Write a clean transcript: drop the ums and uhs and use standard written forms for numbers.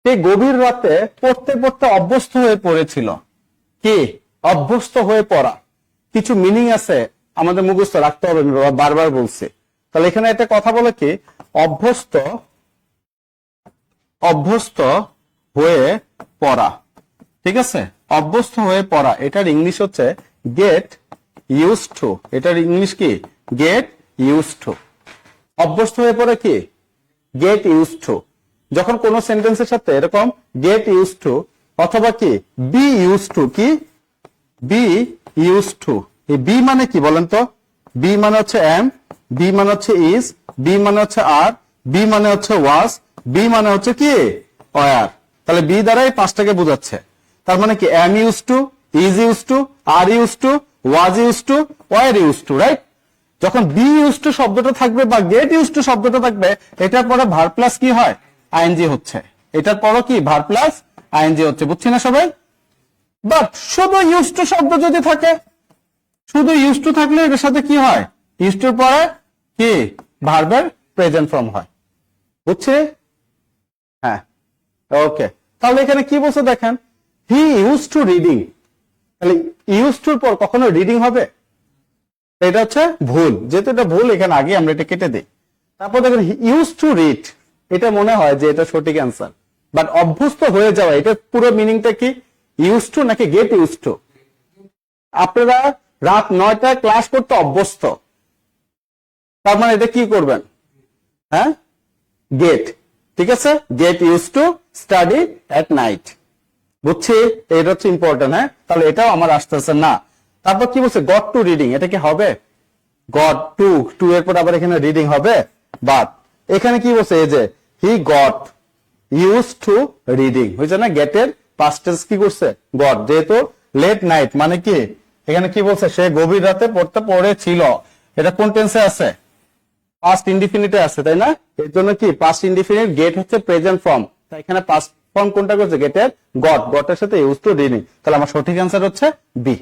সে গভীর রাতে পড়তে পড়তে অভ্যস্ত হয়ে পড়েছিল। কি অভ্যস্ত হয়ে পড়া? কিছু মিনিং আছে, আমাদের মুখস্থ রাখতে হবে, বারবার বলছে। তাহলে এখানে একটা কথা বলে কি, অভ্যস্ত অভ্যস্ত হয়ে পড়া। ঠিক আছে, অভ্যস্ত হয়ে পড়া, এটার ইংলিশ হচ্ছে গেট ইউজ টু। এটার ইংলিশ কি? Get use to. অভ্যস্ত হয়ে পড়ে কি? Get use to. যখন কোন সেন্টেন্সের সাথে এরকম গেট ইউজ টু অথবা কি বি ইউজ টু, কি বি ইউজ টু, এই বি মানে কি বলেন তো? বি মানে হচ্ছে এম, বি মানে হচ্ছে ইজ, বি মানে হচ্ছে আর, বি মানে হচ্ছে ওয়াজ, বি মানে হচ্ছে কি ওয়ার। তাহলে বি দ্বারাই পাঁচটাকে বোঝাচ্ছে। তার মানে কি am use to, is use to, are use to, was use to, were use to, right? যখন বি ইউজ টু শব্দটা থাকবে বা গেট ইউজ টু শব্দটা থাকবে, এটার পরে ভার প্লাস কি হয়? আইএনজি হচ্ছে। এটার পরও কি ভার প্লাস আইএনজি হচ্ছে। বুঝছি না সবাই? বাট শুধু ইউজ টু শব্দ যদি থাকে, শুধু ইউজ টু থাকলে এটার সাথে কি হয়? ইউজ টুর পরে কি ভার্বের প্রেজেন্ট ফর্ম হয়। বুঝছে? হ্যাঁ, ওকে। তাহলে এখানে কি বলছে দেখেন, হি ইউজ টু রিডিং। তাহলে ইউজ টুর পর কখনো রিডিং হবে? এটা হচ্ছে ভুল, যেহেতু এটা ভুল এখানে আগে আমরা এটা কেটে দিই। তারপর দেখেন ইউজ টু রিড, এটা মনে হয় যে এটা সঠিক অ্যান্সার, বাট অভ্যস্ত হয়ে যাওয়া, এটা পুরো মিনিংটা কি? ইউজ টু নাকি গেট ইউজ টু? আপনারা রাত 9টায় ক্লাস করতে অভ্যস্ত, তার মানে এটা কি করবেন? হ্যাঁ, গেট। ঠিক আছে, get use to study at night. বুঝছি? এটা হচ্ছে ইম্পর্টেন্ট। হ্যাঁ, তাহলে এটাও আমার আসতেছে না। তারপর কি বলছে? গট টু রিডিং, এটা কি হবে? গট টু, টু এর পর আবার এখানে রিডিং হবে? বাট এখানে কি বলছে? এই যে he got use to reading, হয়েছে না? গেটের পাস্ট টেন্স কি করছে? গট। যেহেতু লেট নাইট মানে কি, এখানে কি বলছে? সে গভীর রাতে পড়তে পড়েছিল। এটা কোন টেন্সে আছে? পাস্ট ইনডিফিনিটে আছে, তাই না? এর জন্য কি পাস্ট ইনডিফিনিট, গেট হচ্ছে প্রেজেন্ট ফর্ম। তাই এখানে পাস্ট ফর্ম কোনটা করছে? গেটের গট, গটের সাথে ইউজ টু রিডিং। তাহলে আমার সঠিক অ্যান্সার হচ্ছে বি।